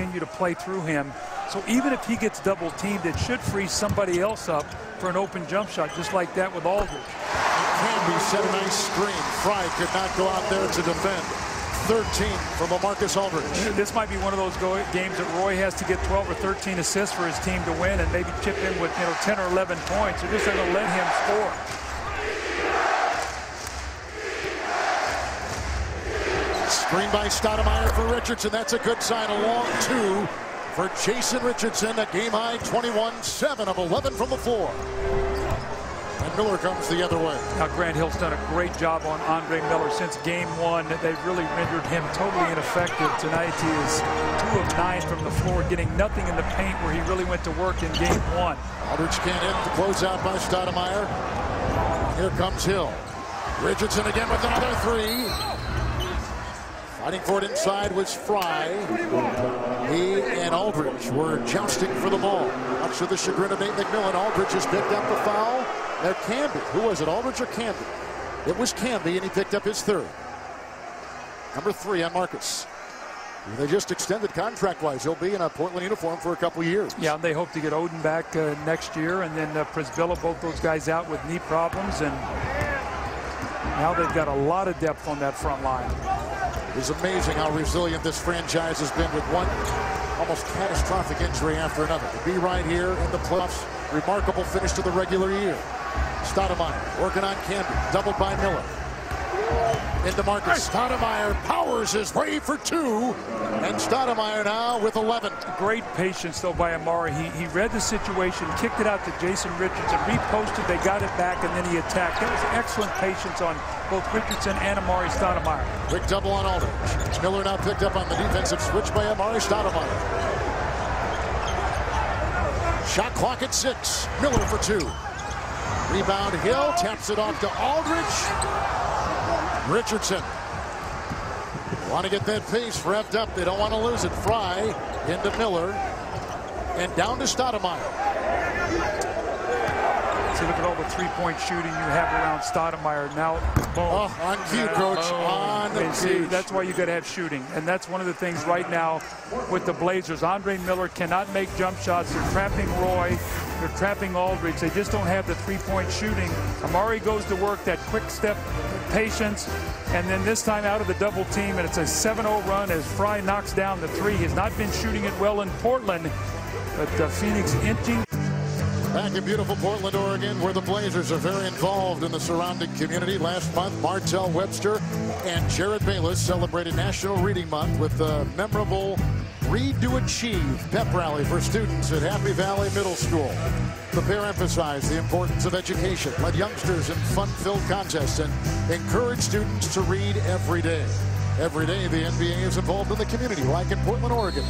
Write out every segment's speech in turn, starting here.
continue to play through him. So even if he gets double teamed, it should free somebody else up for an open jump shot, just like that with Aldridge. Canby set a nice screen. Fry could not go out there to defend. 13 from LaMarcus Aldridge. This might be one of those games that Roy has to get 12 or 13 assists for his team to win, and maybe chip in with 10 or 11 points. They're just going to let him score. Screen by Stoudemire for Richardson. That's a good sign. A long two for Jason Richardson. A game-high 21, 7 of 11 from the floor. And Miller comes the other way. Now, Grant Hill's done a great job on Andre Miller since game one. They've really rendered him totally ineffective. Tonight he is 2 of 9 from the floor, getting nothing in the paint where he really went to work in game one. Aldridge can't hit. The closeout by Stoudemire. Here comes Hill. Richardson again with another three. Fighting for it inside was Fry. He and Aldridge were jousting for the ball. Much to the chagrin of Nate McMillan, Aldridge has picked up the foul. There, Canby. Who was it, Aldridge or Canby? It was Canby, and he picked up his third. Number 3 on Marcus. They just extended contract-wise. He'll be in a Portland uniform for a couple years. Yeah, and they hope to get Oden back next year, and then Prisbilla, both those guys out with knee problems, and now they've got a lot of depth on that front line. It's amazing how resilient this franchise has been with one almost catastrophic injury after another. To be right here in the playoffs, remarkable finish to the regular year. Stoudemire working on Canby, doubled by Miller. Into Marcus. Stoudemire powers his way for 2, and Stoudemire now with 11. Great patience, though, by Amari. He read the situation, kicked it out to Jason Richardson, reposted, they got it back, and then he attacked. That was excellent patience on both Richardson and Amari Stoudemire. Quick double on Aldridge. Miller now picked up on the defensive switch by Amari Stoudemire. Shot clock at 6. Miller for 2. Rebound Hill, taps it off to Aldridge. Richardson. Want to get that pace revved up. They don't want to lose it. Fry into Miller. And down to Stoudemire. See, look at all the three-point shooting you have around Stoudemire. Now, boom. Oh, on cue, Coach. On the see, that's why you got to have shooting. And that's one of the things right now with the Blazers. Andre Miller cannot make jump shots. They're trapping Roy. They're trapping Aldridge. They just don't have the three-point shooting. Amari goes to work, that quick step, patience, and then this time out of the double team, and it's a 7-0 run as Fry knocks down the 3. He's not been shooting it well in Portland, but Phoenix inching. Back in beautiful Portland, Oregon, where the Blazers are very involved in the surrounding community. Last month, Martell Webster and Jared Bayless celebrated National Reading Month with the memorable Read to Achieve pep rally for students at Happy Valley Middle School. The pair emphasized the importance of education, led youngsters in fun-filled contests, and encouraged students to read every day. Every day, the NBA is involved in the community, like in Portland, Oregon,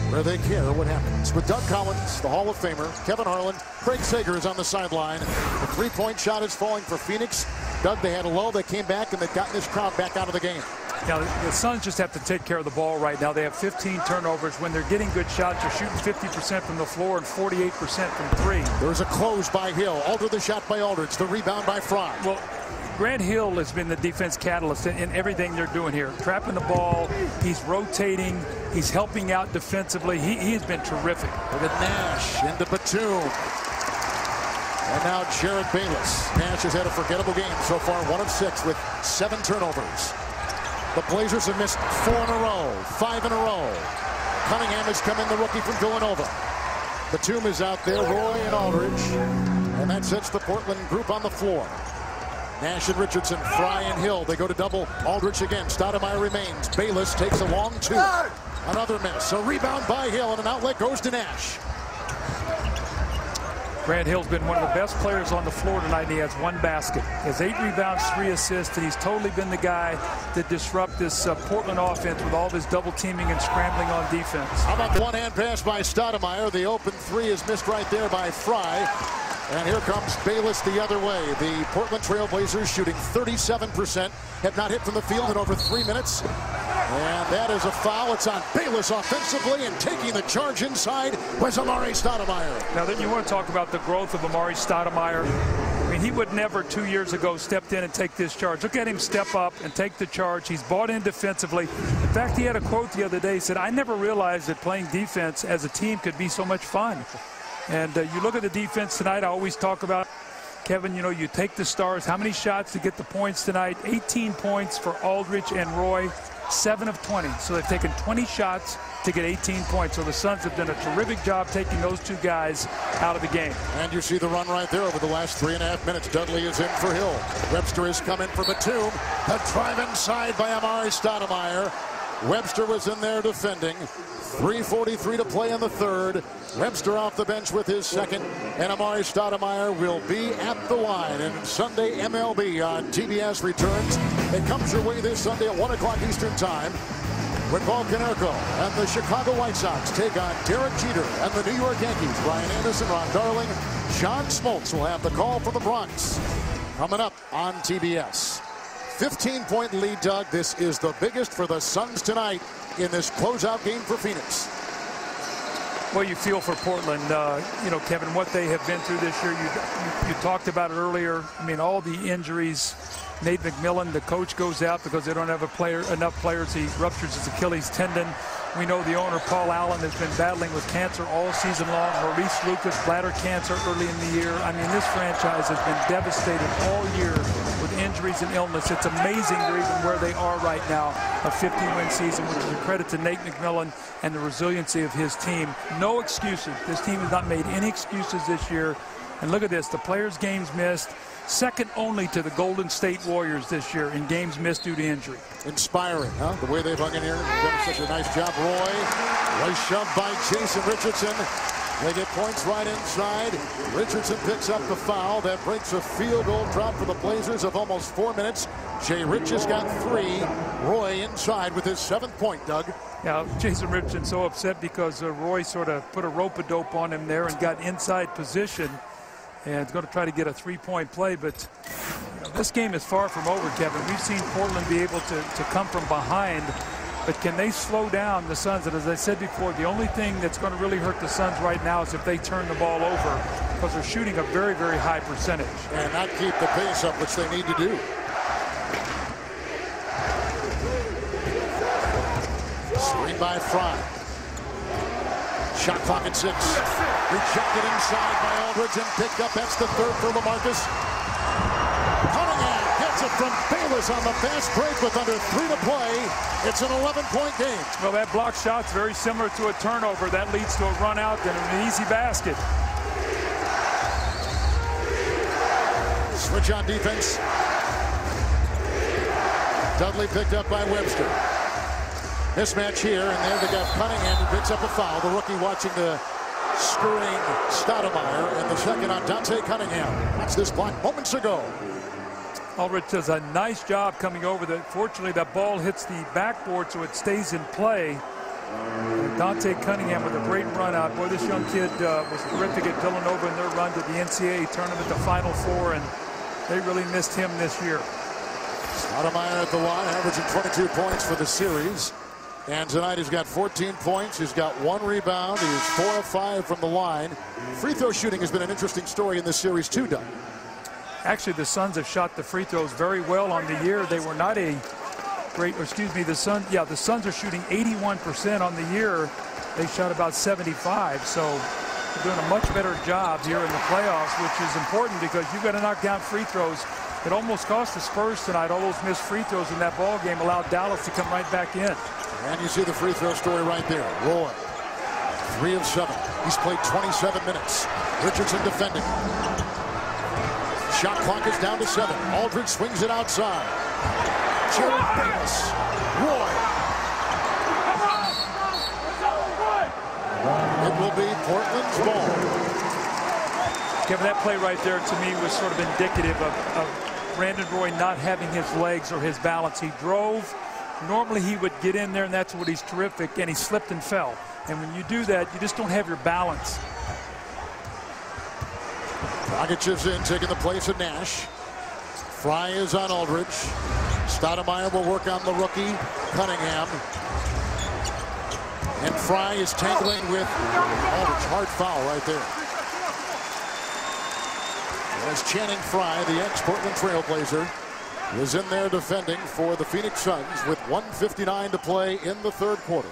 where they care what happens. With Doug Collins, the Hall of Famer, Kevin Harlan, Craig Sager is on the sideline. The three-point shot is falling for Phoenix. Doug, they had a lull, they came back, and they've gotten this crowd back out of the game. Now, the Suns just have to take care of the ball right now. They have 15 turnovers. When they're getting good shots, they're shooting 50% from the floor and 48% from 3. There's a close by Hill. Alter the shot by Aldridge. The rebound by Fry. Well, Grant Hill has been the defense catalyst in everything they're doing here. Trapping the ball, he's rotating, he's helping out defensively. He has been terrific. Look at Nash into Batum. And now Jared Bayless. Nash has had a forgettable game so far, 1 of 6 with 7 turnovers. The Blazers have missed 4 in a row, 5 in a row. Cunningham has come in, the rookie from Villanova. Batum is out there, Roy and Aldridge. And that sets the Portland group on the floor. Nash and Richardson, Fry and Hill. They go to double. Aldridge again. Stoudemire remains. Bayless takes a long 2. Another miss. A rebound by Hill, and an outlet goes to Nash. Grant Hill's been one of the best players on the floor tonight, and he has 1 basket. He has 8 rebounds, 3 assists, and he's totally been the guy to disrupt this Portland offense with all of his double teaming and scrambling on defense. How about the one-hand pass by Stoudemire? The open 3 is missed right there by Fry. And here comes Bayless the other way. The Portland Trail Blazers shooting 37%. Have not hit from the field in over 3 minutes. And that is a foul. It's on Bayless offensively, and taking the charge inside was Amari Stoudemire. Now, then you want to talk about the growth of Amari Stoudemire. I mean, mean, he would never 2 years ago stepped in and take this charge. Look at him step up and take the charge. He's bought in defensively. In fact, he had a quote the other day. He said, "I never realized that playing defense as a team could be so much fun." And you look at the defense tonight. I always talk about, Kevin, you know, you take the stars. How many shots to get the points tonight? 18 points for Aldridge and Roy, 7 of 20. So they've taken 20 shots to get 18 points. So the Suns have done a terrific job taking those two guys out of the game. And you see the run right there over the last 3.5 minutes. Dudley is in for Hill. Webster has come in for Batum. The drive inside by Amari Stoudemire. Webster was in there defending. 3:43 to play in the third. Webster off the bench with his second, and Amari Stoudemire will be at the line. And Sunday MLB on TBS returns. It comes your way this Sunday at 1 o'clock Eastern Time, when Paul Konerko and the Chicago White Sox take on Derek Jeter and the New York Yankees. Brian Anderson, Ron Darling, John Smoltz will have the call for the Bronx. Coming up on TBS. 15-point lead, Doug. This is the biggest for the Suns tonight in this closeout game for Phoenix. Well, you feel for Portland, you know, Kevin, what they have been through this year. You talked about it earlier. I mean, all the injuries. Nate McMillan, the coach, goes out because they don't have enough players. He ruptures his Achilles tendon. We know the owner, Paul Allen, has been battling with cancer all season long. Maurice Lucas, bladder cancer early in the year. I mean, this franchise has been devastated all year with injuries and illness. It's amazing they're even where they are right now, a 50-win season, which is a credit to Nate McMillan and the resiliency of his team. No excuses. This team has not made any excuses this year. And look at this, the players' games missed, second only to the Golden State Warriors this year in games missed due to injury. Inspiring, huh? The way they've hung in here, done such a nice job. Roy shoved by Jason Richardson. They get points right inside. Richardson picks up the foul. That breaks a field goal drop for the Blazers of almost 4 minutes. Jay Rich has got 3. Roy inside with his 7th point, Doug. Yeah, Jason Richardson so upset because Roy sort of put a rope-a-dope on him there and got inside position. And it's going to try to get a 3-point play, but you know, this game is far from over, Kevin. We've seen Portland be able to come from behind, but can they slow down the Suns? And as I said before, the only thing that's going to really hurt the Suns right now is if they turn the ball over, because they're shooting a very, very high percentage. And not keep the pace up, which they need to do. Screen by Fry. Shot clock at 6. Rejected inside by Aldridge and picked up. That's the third for LaMarcus. Cunningham gets it from Bayless on the fast break with under 3 to play. It's an 11-point game. Well, that block shot's very similar to a turnover. That leads to a run out and an easy basket. Switch on defense. Dudley picked up by Webster. Mismatch here, and there they got Cunningham who picks up a foul. The rookie watching the screwing Stoudemire, and the second on Dante Cunningham. That's this block moments ago. Aldridge does a nice job coming over. Fortunately, that ball hits the backboard, so it stays in play. Dante Cunningham with a great run out. Boy, this young kid was terrific at Villanova in their run to the NCAA tournament, the Final Four, and they really missed him this year. Stoudemire at the line, averaging 22 points for the series. And tonight he's got 14 points. He's got 1 rebound. He's 4 of 5 from the line. Free throw shooting has been an interesting story in this series too, Doug. Actually, the Suns have shot the free throws very well on the year. They were not a great, or excuse me, the Suns are shooting 81% on the year. They shot about 75. So they're doing a much better job here in the playoffs, which is important because you've got to knock down free throws. It almost cost the Spurs tonight. All those missed free throws in that ball game allowed Dallas to come right back in. And you see the free throw story right there. Roy, 3 of 7. He's played 27 minutes. Richardson defending. Shot clock is down to 7. Aldridge swings it outside. Jared Bayless. Roy. It will be Portland's ball. Kevin, that play right there to me was sort of indicative of Brandon Roy not having his legs or his balance. He drove. Normally he would get in there, and that's what he's terrific, and he slipped and fell. And when you do that, you just don't have your balance. Dragic is in, taking the place of Nash. Fry is on Aldridge. Stoudemire will work on the rookie, Cunningham. And Fry is tangling with Aldridge. Hard foul right there. As Channing Frye, the ex-Portland Trailblazer, was in there defending for the Phoenix Suns with 1:59 to play in the third quarter.